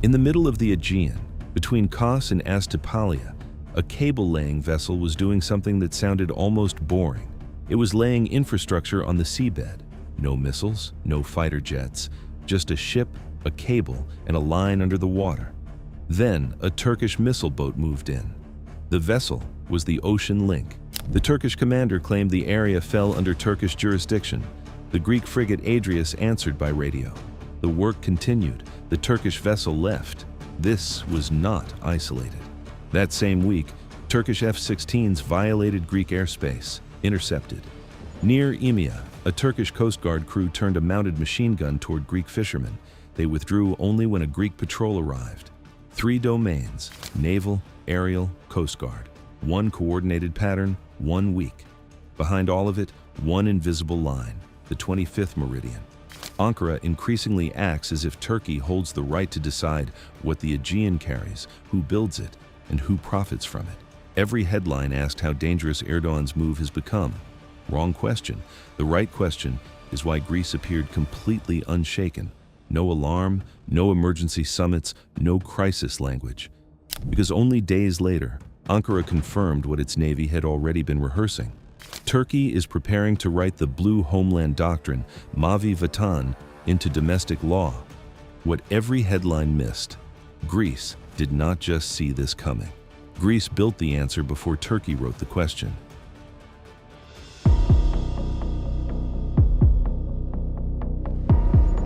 In the middle of the Aegean, between Kos and Astypalaia, a cable-laying vessel was doing something that sounded almost boring. It was laying infrastructure on the seabed. No missiles, no fighter jets, just a ship, a cable, and a line under the water. Then, a Turkish missile boat moved in. The vessel was the Ocean Link. The Turkish commander claimed the area fell under Turkish jurisdiction. The Greek frigate Adrius answered by radio. The work continued. The Turkish vessel left. This was not isolated. That same week, Turkish F-16s violated Greek airspace, intercepted. Near Emia, a Turkish Coast Guard crew turned a mounted machine gun toward Greek fishermen. They withdrew only when a Greek patrol arrived. 3 domains: naval, aerial, Coast Guard. 1 coordinated pattern, 1 week. Behind all of it, 1 invisible line, the 25th Meridian. Ankara increasingly acts as if Turkey holds the right to decide what the Aegean carries, who builds it, and who profits from it. Every headline asked how dangerous Erdogan's move has become. Wrong question. The right question is why Greece appeared completely unshaken. No alarm, no emergency summits, no crisis language. Because only days later, Ankara confirmed what its navy had already been rehearsing. Turkey is preparing to write the Blue Homeland Doctrine, Mavi Vatan, into domestic law. What every headline missed, Greece did not just see this coming. Greece built the answer before Turkey wrote the question.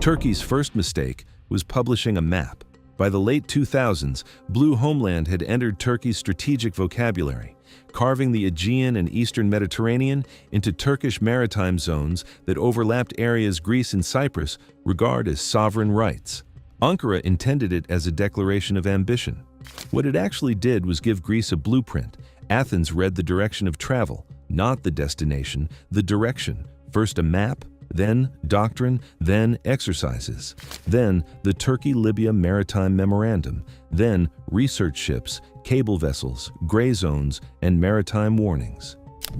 Turkey's first mistake was publishing a map. By the late 2000s, Blue Homeland had entered Turkey's strategic vocabulary, carving the Aegean and Eastern Mediterranean into Turkish maritime zones that overlapped areas Greece and Cyprus regard as sovereign rights. Ankara intended it as a declaration of ambition. What it actually did was give Greece a blueprint. Athens read the direction of travel, not the destination, the direction. First a map, then doctrine, then exercises, then the Turkey-Libya Maritime Memorandum, then research ships, cable vessels, gray zones, and maritime warnings.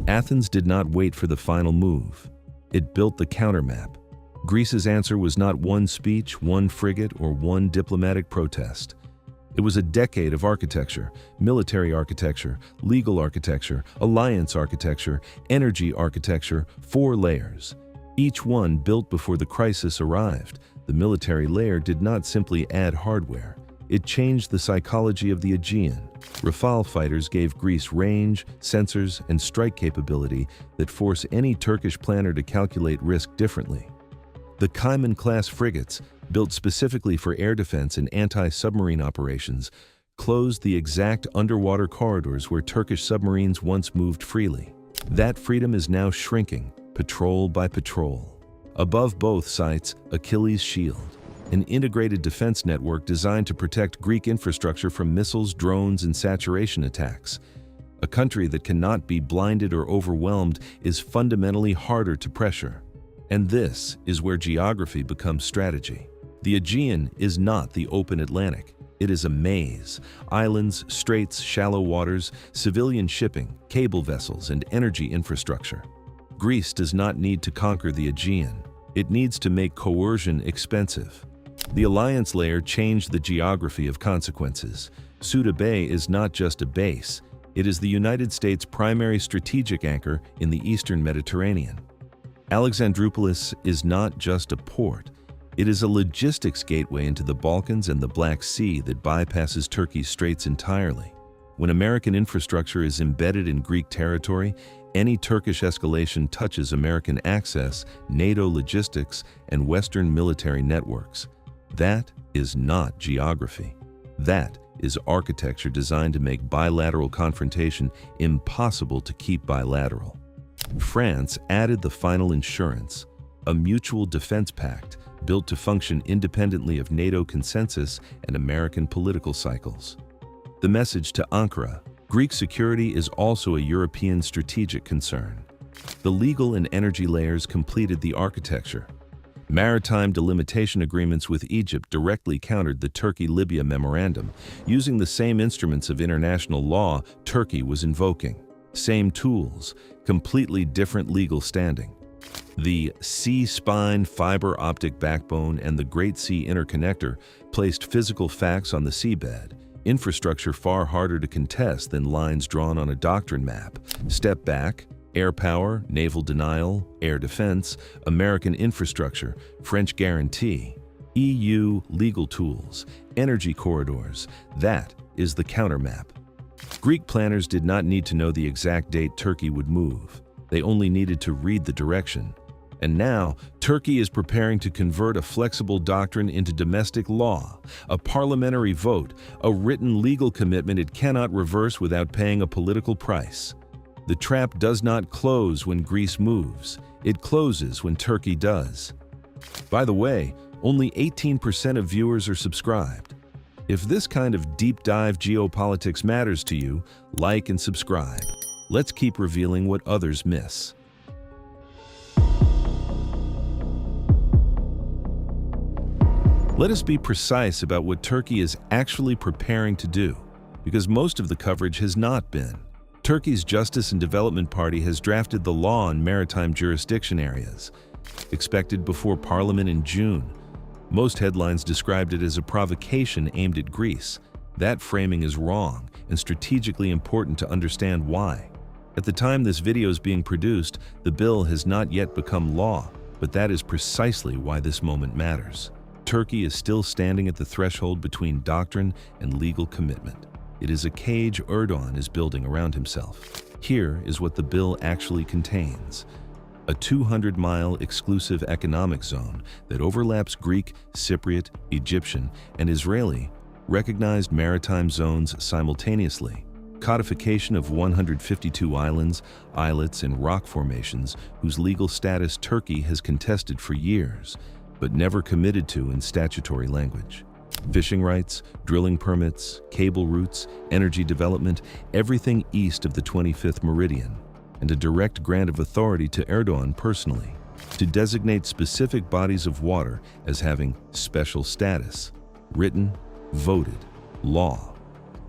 Athens did not wait for the final move. It built the countermap. Greece's answer was not one speech, one frigate, or one diplomatic protest. It was a decade of architecture, military architecture, legal architecture, alliance architecture, energy architecture, 4 layers. Each one built before the crisis arrived. The military layer did not simply add hardware. It changed the psychology of the Aegean. Rafale fighters gave Greece range, sensors, and strike capability that force any Turkish planner to calculate risk differently. The Kimon-class frigates, built specifically for air defense and anti-submarine operations, closed the exact underwater corridors where Turkish submarines once moved freely. That freedom is now shrinking, patrol by patrol. Above both sites, Achilles Shield, an integrated defense network designed to protect Greek infrastructure from missiles, drones, and saturation attacks. A country that cannot be blinded or overwhelmed is fundamentally harder to pressure. And this is where geography becomes strategy. The Aegean is not the open Atlantic. It is a maze: islands, straits, shallow waters, civilian shipping, cable vessels, and energy infrastructure. Greece does not need to conquer the Aegean. It needs to make coercion expensive. The alliance layer changed the geography of consequences. Souda Bay is not just a base. It is the United States' primary strategic anchor in the Eastern Mediterranean. Alexandroupoli is not just a port. It is a logistics gateway into the Balkans and the Black Sea that bypasses Turkey's straits entirely. When American infrastructure is embedded in Greek territory, any Turkish escalation touches American access, NATO logistics, and Western military networks. That is not geography. That is architecture designed to make bilateral confrontation impossible to keep bilateral. France added the final insurance, a mutual defense pact built to function independently of NATO consensus and American political cycles. The message to Ankara: Greek security is also a European strategic concern. The legal and energy layers completed the architecture. Maritime delimitation agreements with Egypt directly countered the Turkey-Libya Memorandum, using the same instruments of international law Turkey was invoking. Same tools, completely different legal standing. The Sea Spine fiber optic backbone and the Great Sea Interconnector placed physical facts on the seabed, infrastructure far harder to contest than lines drawn on a doctrine map. Step back, air power, naval denial, air defense, American infrastructure, French guarantee, EU legal tools, energy corridors. That is the countermap. Greek planners did not need to know the exact date Turkey would move. They only needed to read the direction. And now, Turkey is preparing to convert a flexible doctrine into domestic law, a parliamentary vote, a written legal commitment it cannot reverse without paying a political price. The trap does not close when Greece moves. It closes when Turkey does. By the way, only 18% of viewers are subscribed. If this kind of deep dive geopolitics matters to you, like and subscribe. Let's keep revealing what others miss. Let us be precise about what Turkey is actually preparing to do, because most of the coverage has not been. Turkey's Justice and Development Party has drafted the law on maritime jurisdiction areas, expected before Parliament in June. Most headlines described it as a provocation aimed at Greece. That framing is wrong and strategically important to understand why. At the time this video is being produced, the bill has not yet become law, but that is precisely why this moment matters. Turkey is still standing at the threshold between doctrine and legal commitment. It is a cage Erdogan is building around himself. Here is what the bill actually contains: a 200-mile exclusive economic zone that overlaps Greek, Cypriot, Egyptian, and Israeli recognized maritime zones simultaneously. Codification of 152 islands, islets, and rock formations whose legal status Turkey has contested for years, but never committed to in statutory language. Fishing rights, drilling permits, cable routes, energy development, everything east of the 25th Meridian, and a direct grant of authority to Erdogan personally to designate specific bodies of water as having special status, written, voted, law.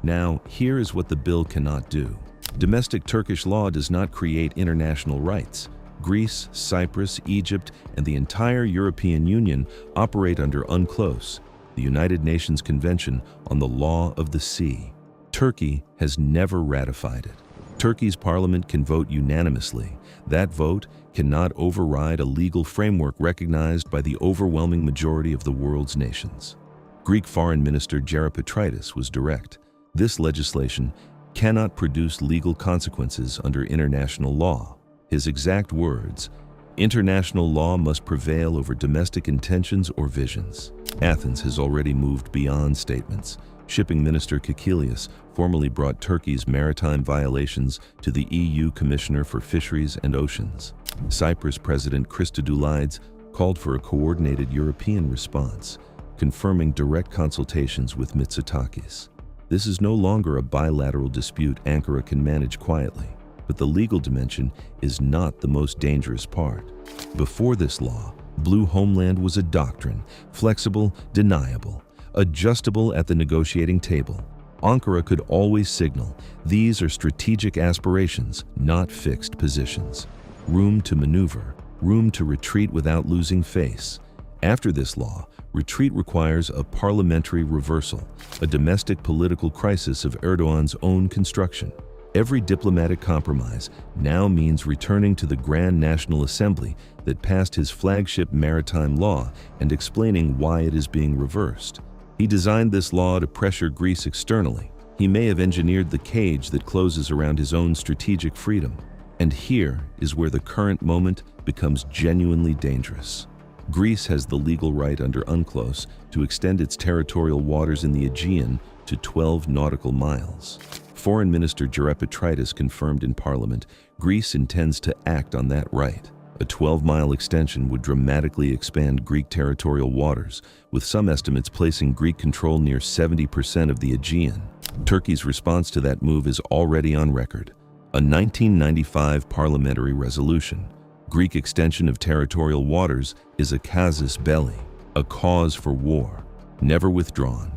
Now, here is what the bill cannot do. Domestic Turkish law does not create international rights. Greece, Cyprus, Egypt, and the entire European Union operate under UNCLOS, the United Nations Convention on the Law of the Sea. Turkey has never ratified it. Turkey's parliament can vote unanimously. That vote cannot override a legal framework recognized by the overwhelming majority of the world's nations. Greek Foreign Minister Geopolitics was direct. This legislation cannot produce legal consequences under international law. His exact words: "International law must prevail over domestic intentions or visions." Athens has already moved beyond statements. Shipping Minister Achilles formally brought Turkey's maritime violations to the EU Commissioner for Fisheries and Oceans. Cyprus President Christodoulides called for a coordinated European response, confirming direct consultations with Mitsotakis. This is no longer a bilateral dispute Ankara can manage quietly. But the legal dimension is not the most dangerous part. Before this law, Blue Homeland was a doctrine, flexible, deniable, adjustable at the negotiating table. Ankara could always signal, these are strategic aspirations, not fixed positions. Room to maneuver, room to retreat without losing face. After this law, retreat requires a parliamentary reversal, a domestic political crisis of Erdogan's own construction. Every diplomatic compromise now means returning to the Grand National Assembly that passed his flagship maritime law and explaining why it is being reversed. He designed this law to pressure Greece externally. He may have engineered the cage that closes around his own strategic freedom. And here is where the current moment becomes genuinely dangerous. Greece has the legal right under UNCLOS to extend its territorial waters in the Aegean to 12 nautical miles. Foreign Minister Geopolitics confirmed in Parliament Greece intends to act on that right. A 12-mile extension would dramatically expand Greek territorial waters, with some estimates placing Greek control near 70% of the Aegean. Turkey's response to that move is already on record. A 1995 parliamentary resolution. Greek extension of territorial waters is a casus belli, a cause for war, never withdrawn.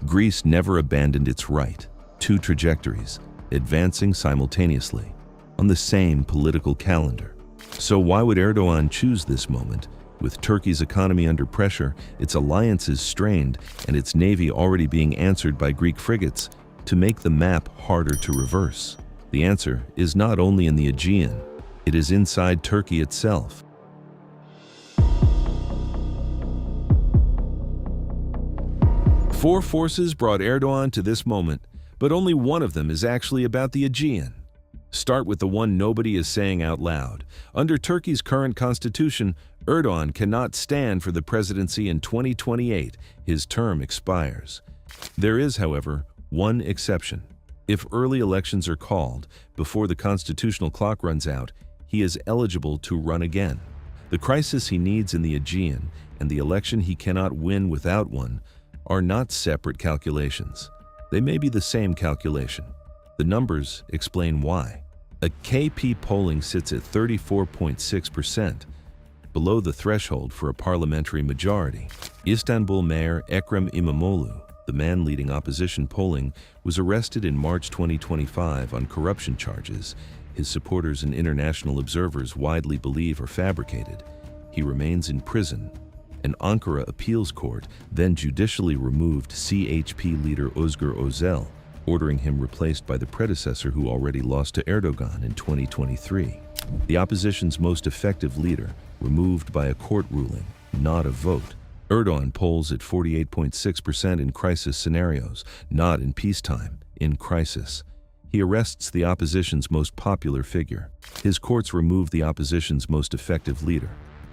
Greece never abandoned its right. Two trajectories, advancing simultaneously, on the same political calendar. So why would Erdogan choose this moment? With Turkey's economy under pressure, its alliances strained, and its navy already being answered by Greek frigates, to make the map harder to reverse? The answer is not only in the Aegean, it is inside Turkey itself. Four forces brought Erdogan to this moment, but only one of them is actually about the Aegean. Start with the one nobody is saying out loud. Under Turkey's current constitution, Erdogan cannot stand for the presidency in 2028. His term expires. There is, however, one exception. If early elections are called before the constitutional clock runs out, he is eligible to run again. The crisis he needs in the Aegean and the election he cannot win without one are not separate calculations. They may be the same calculation. The numbers explain why. A KP polling sits at 34.6%, below the threshold for a parliamentary majority. Istanbul Mayor Ekrem İmamoğlu, the man leading opposition polling, was arrested in March 2025 on corruption charges his supporters and international observers widely believe are fabricated. He remains in prison. An Ankara appeals court then judicially removed CHP leader Özgür Özel, ordering him replaced by the predecessor who already lost to Erdogan in 2023. The opposition's most effective leader, removed by a court ruling, not a vote. Erdogan polls at 48.6% in crisis scenarios, not in peacetime, in crisis. He arrests the opposition's most popular figure. His courts remove the opposition's most effective leader,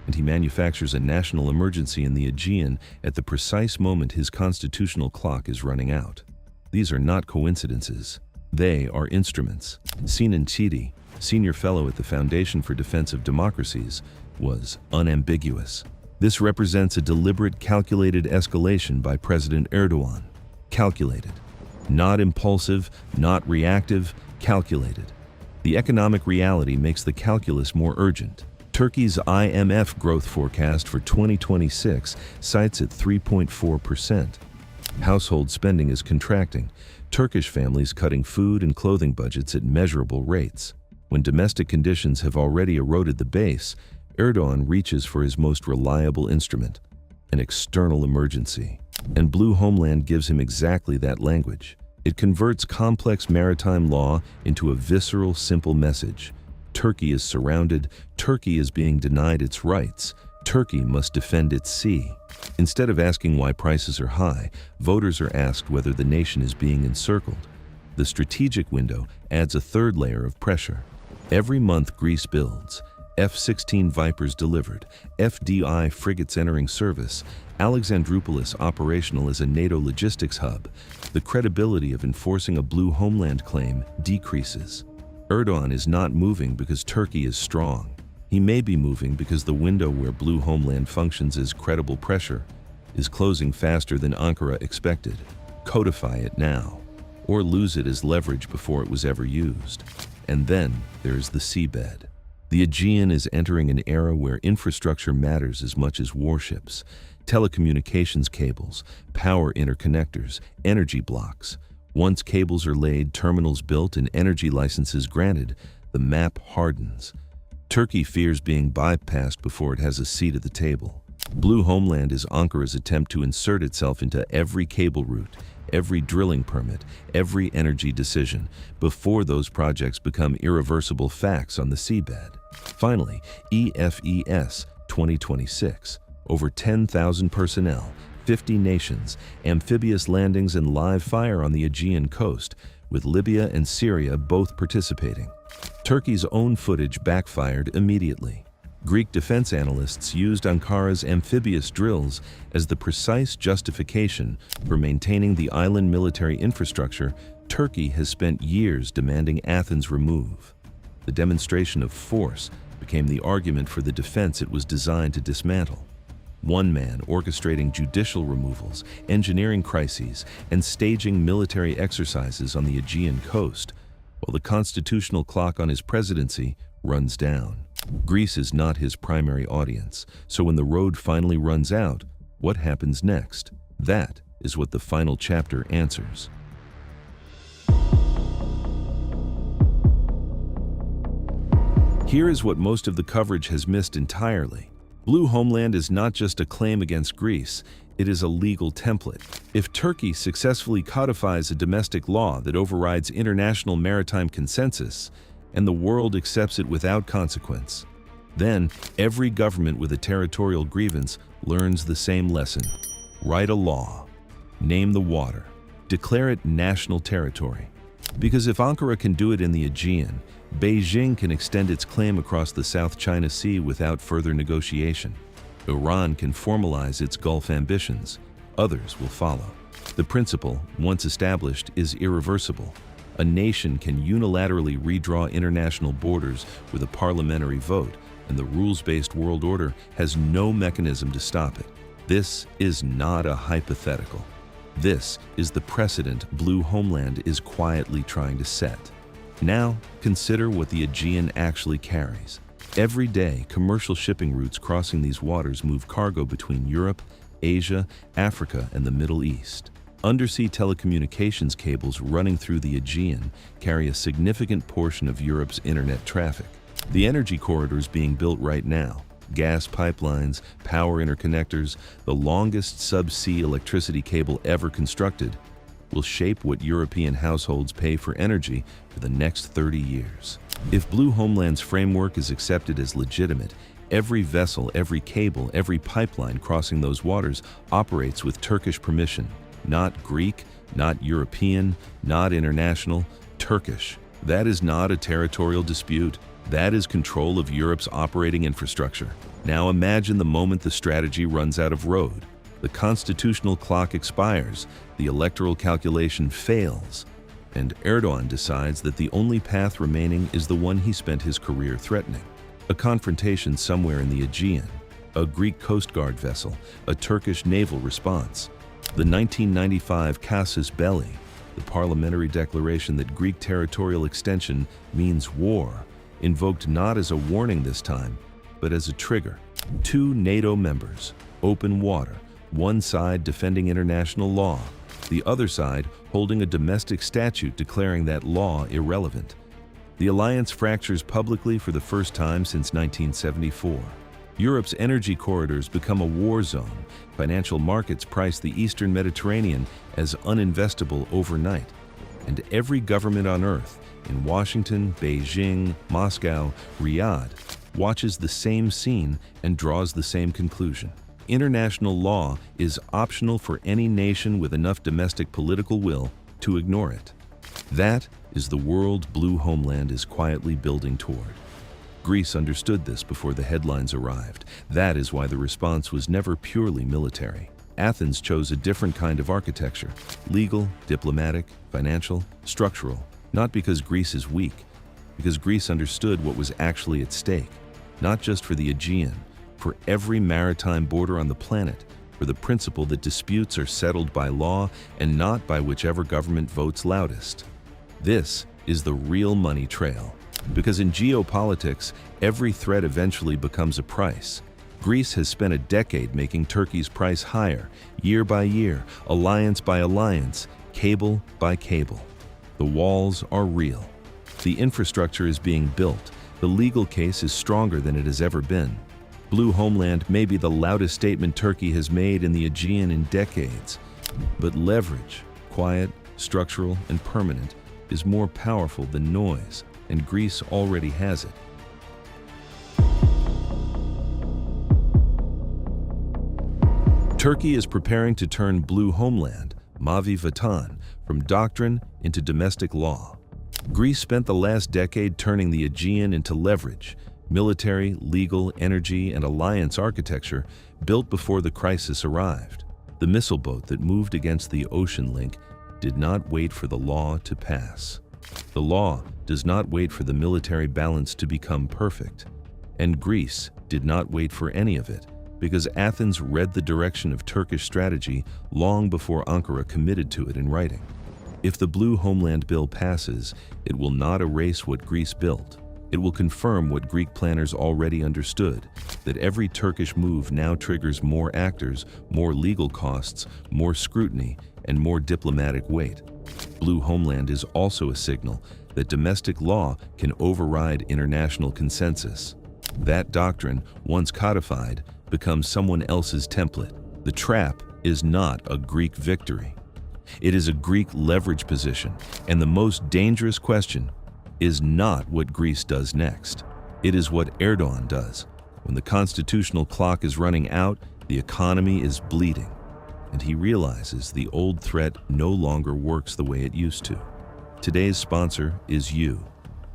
and he manufactures a national emergency in the Aegean at the precise moment his constitutional clock is running out. These are not coincidences. They are instruments. Sinan Çiğdi, senior fellow at the Foundation for Defense of Democracies, was unambiguous. This represents a deliberate, calculated escalation by President Erdogan. Calculated. Not impulsive, not reactive, calculated. The economic reality makes the calculus more urgent. Turkey's IMF growth forecast for 2026 cites at 3.4%. Household spending is contracting, Turkish families cutting food and clothing budgets at measurable rates. When domestic conditions have already eroded the base, Erdogan reaches for his most reliable instrument, an external emergency. And Blue Homeland gives him exactly that language. It converts complex maritime law into a visceral, simple message. Turkey is surrounded, Turkey is being denied its rights, Turkey must defend its sea. Instead of asking why prices are high, voters are asked whether the nation is being encircled. The strategic window adds a third layer of pressure. Every month Greece builds, F-16 Vipers delivered, FDI frigates entering service, Alexandroupoli operational as a NATO logistics hub. The credibility of enforcing a Blue Homeland claim decreases. Erdogan is not moving because Turkey is strong. He may be moving because the window where Blue Homeland functions as credible pressure is closing faster than Ankara expected. Codify it now, or lose it as leverage before it was ever used. And then there is the seabed. The Aegean is entering an era where infrastructure matters as much as warships. Telecommunications cables, power interconnectors, energy blocks. Once cables are laid, terminals built, and energy licenses granted, the map hardens. Turkey fears being bypassed before it has a seat at the table. Blue Homeland is Ankara's attempt to insert itself into every cable route, every drilling permit, every energy decision, before those projects become irreversible facts on the seabed. Finally, EFES 2026. Over 10,000 personnel, 50 nations, amphibious landings and live fire on the Aegean coast, with Libya and Syria both participating. Turkey's own footage backfired immediately. Greek defense analysts used Ankara's amphibious drills as the precise justification for maintaining the island military infrastructure Turkey has spent years demanding Athens remove. The demonstration of force became the argument for the defense it was designed to dismantle. One man orchestrating judicial removals, engineering crises, and staging military exercises on the Aegean coast, while the constitutional clock on his presidency runs down. Greece is not his primary audience, so when the road finally runs out, what happens next? That is what the final chapter answers. Here is what most of the coverage has missed entirely. Blue Homeland is not just a claim against Greece, it is a legal template. If Turkey successfully codifies a domestic law that overrides international maritime consensus, and the world accepts it without consequence, then every government with a territorial grievance learns the same lesson. Write a law, name the water, declare it national territory. Because if Ankara can do it in the Aegean, Beijing can extend its claim across the South China Sea without further negotiation. Iran can formalize its Gulf ambitions. Others will follow. The principle, once established, is irreversible. A nation can unilaterally redraw international borders with a parliamentary vote, and the rules-based world order has no mechanism to stop it. This is not a hypothetical. This is the precedent Blue Homeland is quietly trying to set. Now, consider what the Aegean actually carries. Every day, commercial shipping routes crossing these waters move cargo between Europe, Asia, Africa, and the Middle East. Undersea telecommunications cables running through the Aegean carry a significant portion of Europe's internet traffic. The energy corridors being built right now, gas pipelines, power interconnectors, the longest subsea electricity cable ever constructed, will shape what European households pay for energy for the next 30 years. If Blue Homeland's framework is accepted as legitimate, every vessel, every cable, every pipeline crossing those waters operates with Turkish permission. Not Greek, not European, not international, Turkish. That is not a territorial dispute. That is control of Europe's operating infrastructure. Now imagine the moment the strategy runs out of road. The constitutional clock expires, the electoral calculation fails, and Erdogan decides that the only path remaining is the one he spent his career threatening. A confrontation somewhere in the Aegean, a Greek Coast Guard vessel, a Turkish naval response. The 1995 Casus Belli, the parliamentary declaration that Greek territorial extension means war, invoked not as a warning this time, but as a trigger. 2 NATO members, open water, one side defending international law, the other side holding a domestic statute declaring that law irrelevant. The alliance fractures publicly for the first time since 1974. Europe's energy corridors become a war zone. Financial markets price the Eastern Mediterranean as uninvestable overnight. And every government on Earth, in Washington, Beijing, Moscow, Riyadh, watches the same scene and draws the same conclusion. International law is optional for any nation with enough domestic political will to ignore it. That is the world Blue Homeland is quietly building toward. Greece understood this before the headlines arrived. That is why the response was never purely military. Athens chose a different kind of architecture: legal, diplomatic, financial, structural. Not because Greece is weak, because Greece understood what was actually at stake, not just for the Aegean, for every maritime border on the planet, for the principle that disputes are settled by law and not by whichever government votes loudest. This is the real money trail. Because in geopolitics, every threat eventually becomes a price. Greece has spent a decade making Turkey's price higher, year by year, alliance by alliance, cable by cable. The walls are real. The infrastructure is being built. The legal case is stronger than it has ever been. Blue Homeland may be the loudest statement Turkey has made in the Aegean in decades, but leverage, quiet, structural, and permanent, is more powerful than noise, and Greece already has it. Turkey is preparing to turn Blue Homeland, Mavi Vatan, from doctrine into domestic law. Greece spent the last decade turning the Aegean into leverage, military, legal, energy, and alliance architecture built before the crisis arrived. The missile boat that moved against the ocean link did not wait for the law to pass. The law does not wait for the military balance to become perfect. And Greece did not wait for any of it, because Athens read the direction of Turkish strategy long before Ankara committed to it in writing. If the Blue Homeland Bill passes, it will not erase what Greece built. It will confirm what Greek planners already understood, that every Turkish move now triggers more actors, more legal costs, more scrutiny, and more diplomatic weight. Blue Homeland is also a signal that domestic law can override international consensus. That doctrine, once codified, becomes someone else's template. The trap is not a Greek victory. It is a Greek leverage position, and the most dangerous question is not what Greece does next. It is what Erdogan does. When the constitutional clock is running out, the economy is bleeding, and he realizes the old threat no longer works the way it used to. Today's sponsor is you.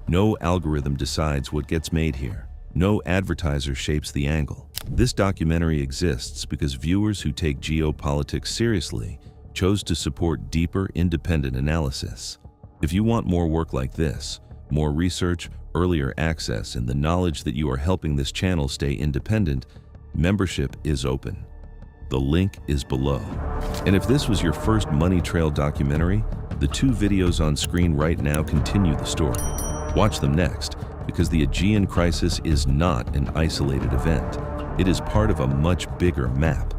No algorithm decides what gets made here. No advertiser shapes the angle. This documentary exists because viewers who take geopolitics seriously chose to support deeper, independent analysis. If you want more work like this, more research, earlier access, and the knowledge that you are helping this channel stay independent, membership is open. The link is below. And if this was your first Money Trail documentary, the 2 videos on screen right now continue the story. Watch them next, because the Aegean crisis is not an isolated event. It is part of a much bigger map.